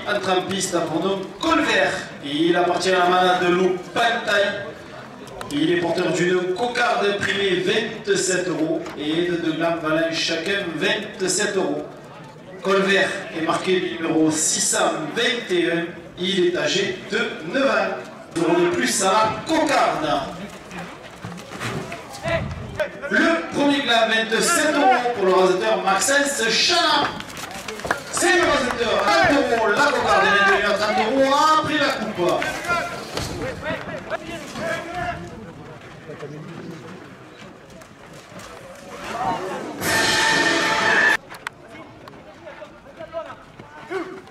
entre en piste pour nom Colvert. Il appartient à la manade de Lou Pantaille. Il est porteur d'une cocarde primée 27 € et de 2 grammes valant chacun 27 €. Colvert est marqué du numéro 621. Il est âgé de 9 ans. Pour de plus à la cocarde. Le premier gland, 27 € pour le raseteur Maxence Chana. C'est le raseteur 30 €, la cocarde est devenue à 30 € après la coupe.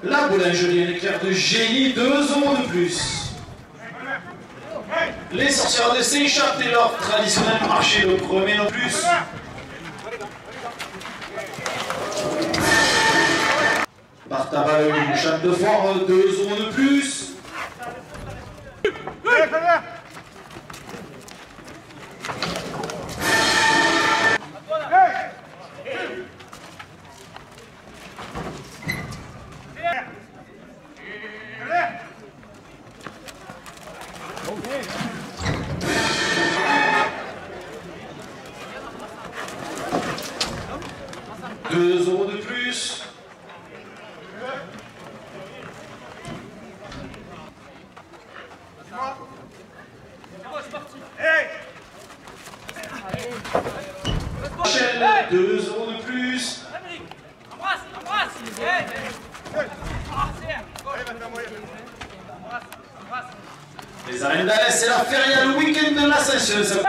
La boulangerie est éclair de génie, 2 € de plus. Les sorcières de Saint-Charles et leur traditionnel marché, le premier non plus. Bartaval, une chatte de foire, 2 € de plus. Deux € de plus. Michel, 2 € de plus. Les arènes d'Alès, c'est la feria, le week-end de l'Ascension.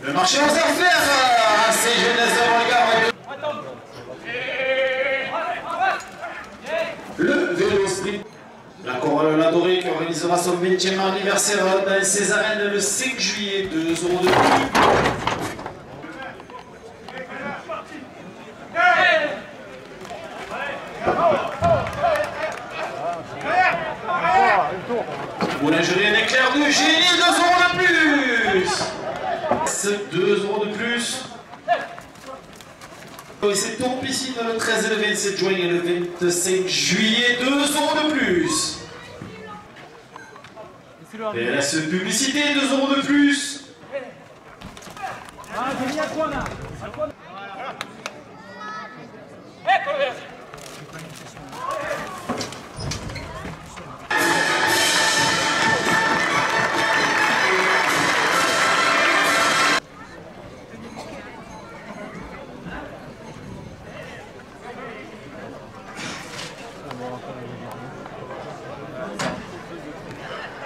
Le marché aux affaires à ces jeunesses avant le gare. Le vélo sprint. La Corolle La Dorée qui organisera son 20e anniversaire dans ses arènes le 5 juillet, 2 € de plus. Boulangerie un éclair de génie, 2 € de plus. 2 € de plus. Et c'est ton piscine le 13 et le 27 juin et le 25 juillet, 2 € de plus. PLS publicité, 2 € de plus.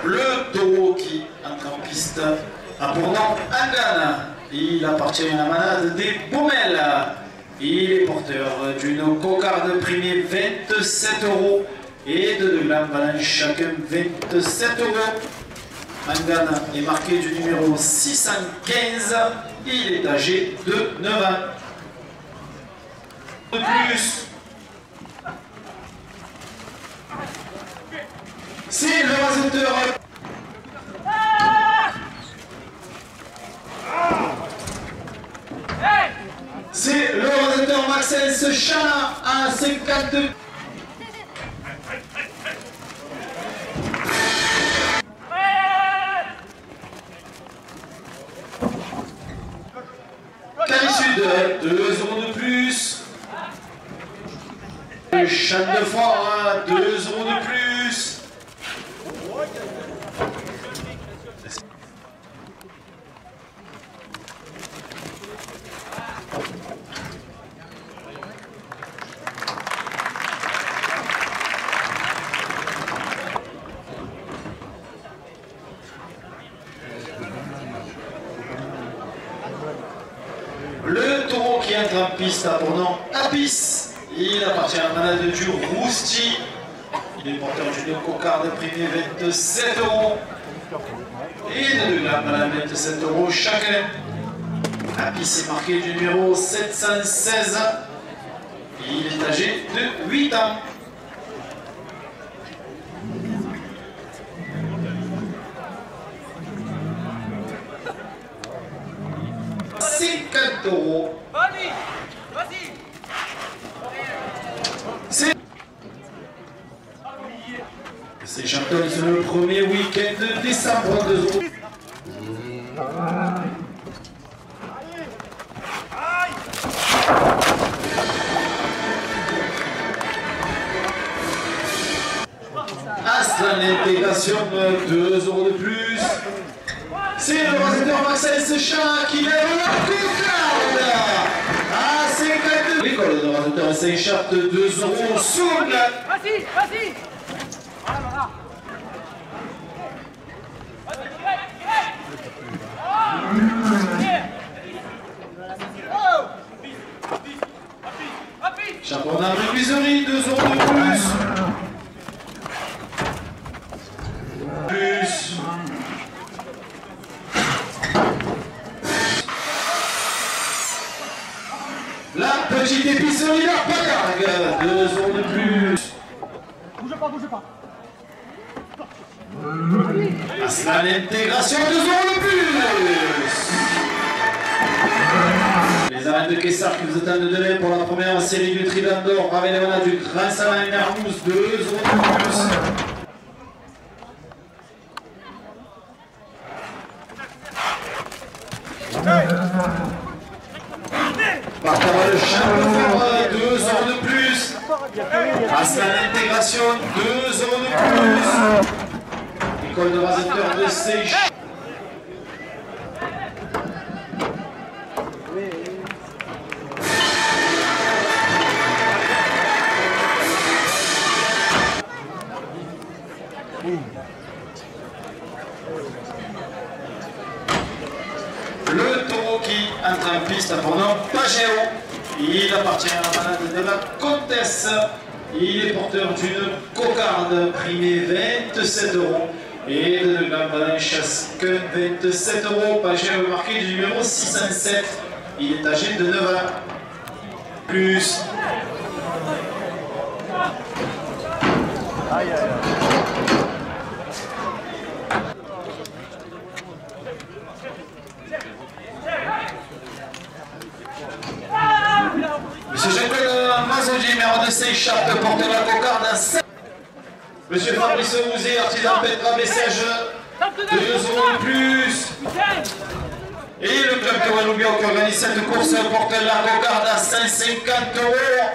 Le taureau qui entre en piste a pour nom Angana. Il appartient à la manade des Baumelles. Il est porteur d'une cocarde primée 27 € et de 2 grammes valant chacun 27 €. Angana est marqué du numéro 615. Il est âgé de 9 ans. De plus. C'est le raseteur. C'est le raseteur Maxence Chana à 52. Sud, 2 € de plus. Le Châne de Fort, 2 € de plus. Le taureau qui entre en piste a pour nom Apis. Il appartient à la manade du Rousti. Il est porteur d'une cocarde primée 27 € et de 2 grammes à la 27 € chacun. Apis est marqué du numéro 716. Il est âgé de 8 ans. €. C'est C'est Champions le premier week-end de décembre 2 euros. Aslan, l'intégration, 2 euros de plus. C'est le réalisateur Maxence Chat qui lève la cocarde à 52. L'école de réalisateur Saint-Chat, 2 euros sur la... Vas-y, vas-y. Championnat de cuiserie, 2 euros de plus. La petite épicerie La Pagargue, 2 euros de plus. Bouge pas, bouge pas. Aslan, l'intégration, 2 euros de plus. Les arènes de Kessar qui vous attendent de demain pour la première série du Trident d'Or avec les manas du Grand Salon et Mermoz, 2 euros de plus. Partant le champion, 2 euros de plus. Aslan, l'intégration, 2 euros de plus. École de réalisateur de Seychelles. Le taureau qui entre en piste pour nom Pagéo. Il appartient à la manade de la comtesse. Il est porteur d'une cocarde primée 27 euros et de Glambalin chasque 27 euros. Pagéo marqué du numéro 607. Il est âgé de 9 ans. Plus. Aïe, aïe, aïe. Monsieur Jacques Mazoggi, maire de Seychelles, porte la cocarde à 7. Monsieur Fabrice Mouzé, artisan Petra Message, 2 euros de plus. Et le club de Walloubia qui organise cette course porte la cocarde à 150 euros.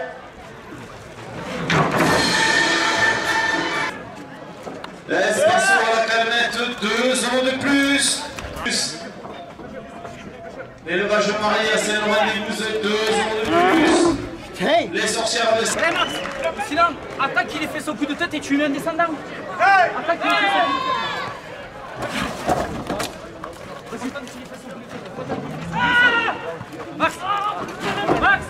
L'espace à la calmette, 2 euros de plus. L'élevage marié à Saint-Laurent-des-Gouzes, 2 euros de plus. Hey. Les sorcières de... Hey Max, sinon, attaque qu'il ait fait son coup de tête et tu mets un descendant. Hey. Attaque qu'il ait fait son coup de tête. Max, Max.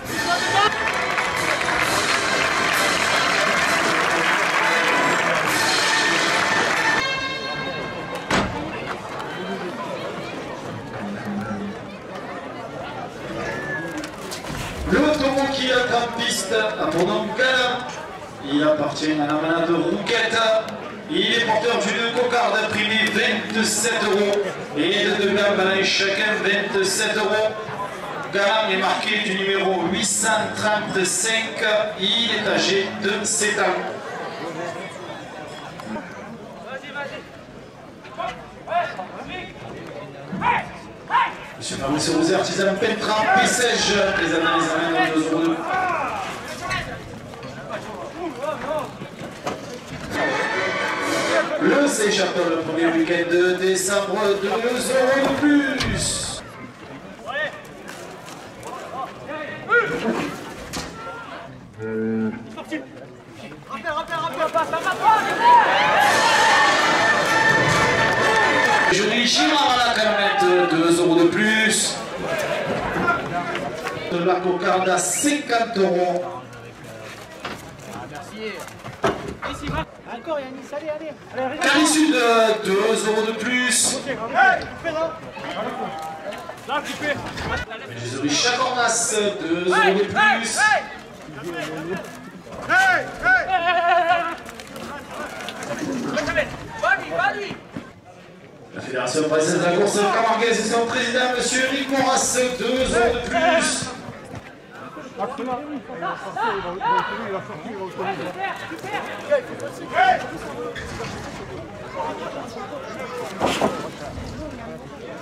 Le taureau qui est en piste a pour nom Galant. Il appartient à la manade Rouquette. Il est porteur d'une cocarde primée 27 euros et de 2 Glambalin chacun 27 euros. Galant est marqué du numéro 835. Il est âgé de 7 ans. Monsieur Fabrice Mouzé, artisan Petra Message, les analyses amènent 2 euros de... Le Seychelles le premier week-end de décembre, 2 euros de plus. Jolie Chimard à la calmette, 2 euros de plus. De la cocarde à 50 euros. Ici, encore Yannis, allez, allez. Carisud, 2 euros de plus. Là, tu fais. Mégisserie Chacornas, 2 euros de plus. Va-lui. La Fédération française de la course camarguaise et son président, M. Eric Moras, 2 euros de plus.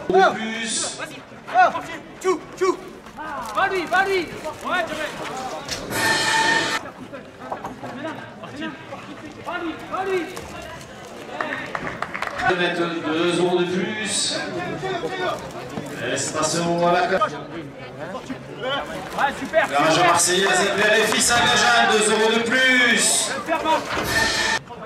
De plus. Tchou, tchou. Va lui, va lui. Ouais, je vais. Va lui. 2 euros de plus. Espresso à la carte. Ouais, super. Garage à Marseillais, Père et fils Saint-Germain, 2 euros de plus.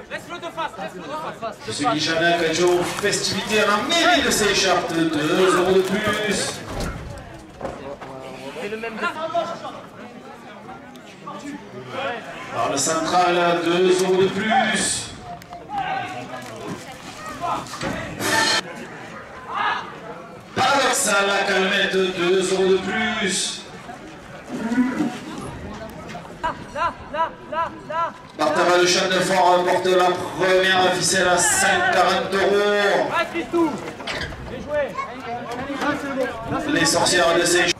Laisse-le de face, laisse-le de face. Monsieur Guy Chanin, quelque chose festivité à la mairie de ses écharpes, 2 euros de plus. C'est le même. Par le central, 2 euros de plus. Paradoxal, la calmette, 2 euros de plus. Là. Bartava de Channefort porte la première ficelle à 5,40 euros. Ah, c'est tout. Bien joué. Les sorcières de ces... Là,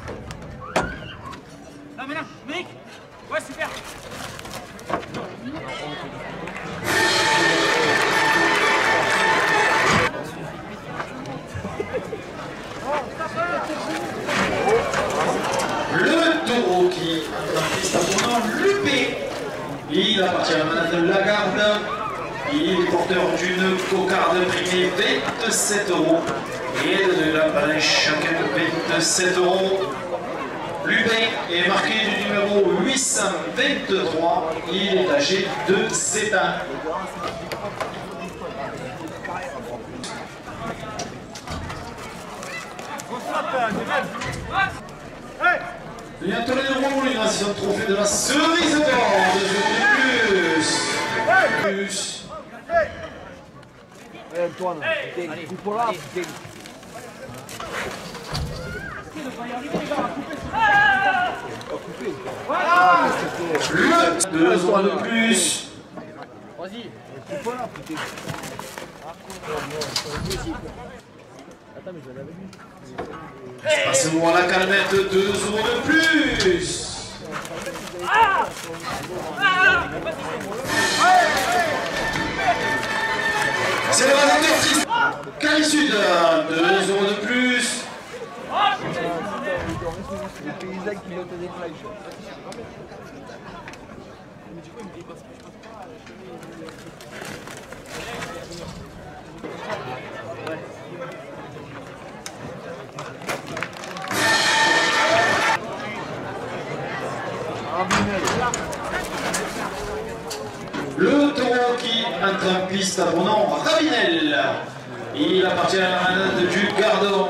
maintenant, Mick. Ouais, super. Le taureau qui est en Lupé. Il appartient à Madame Lagarde. Il est porteur d'une cocarde primée 27 euros. Et de la balai chacun 27 euros. Lupé est marqué du numéro 823. Il est âgé de 7 ans. Bientôt les numéros, l'innovation de trophée de la cerise d'or, 2 euros de plus. Antoine, il faut là, Le 2 euros de plus. Vas-y. Passe-moi la calmette, 2 euros de plus. C'est le rasateur triste. Cali Sud, 2 euros de plus. les paysans qui mettent des flèches. Le taureau qui entre en piste à son nom, Rabinel. Il appartient à la manade du Gardon.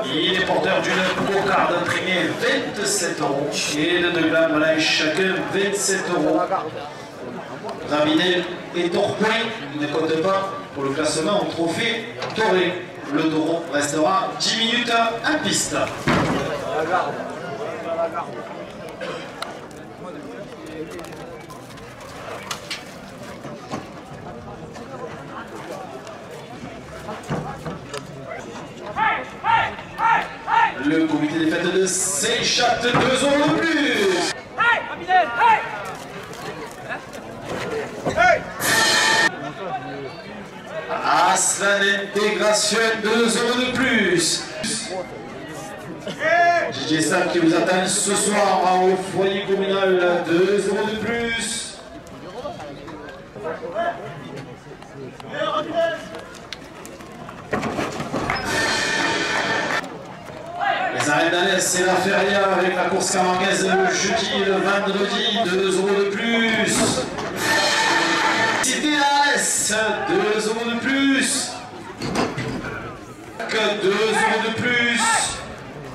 Il est porteur d'une cocarde primée 27 euros et de 2 grammes malin chacun 27 euros. Rabinel est hors point, il ne compte pas pour le classement au trophée doré. Le taureau restera 10 minutes en piste. Le comité des fêtes de Seychat, 2 euros de plus. Hey, Rabinel, hey. Hey. Aslan Intégration, 2 euros de plus. DJ Sam qui vous attend ce soir au foyer communal, 2 euros de plus. Les arènes d'Alès, c'est la feria avec la course camarguaise le jeudi et le vendredi, 2 euros de plus. Cité Alès, 2 euros de plus. 2 euros de plus.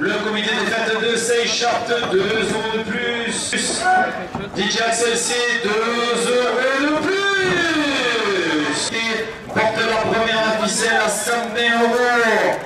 Le comité des fêtes de Seychat, 2 euros de plus. DJ Axel C, 2 euros de plus. Et porte la première ficelle à 120 euros.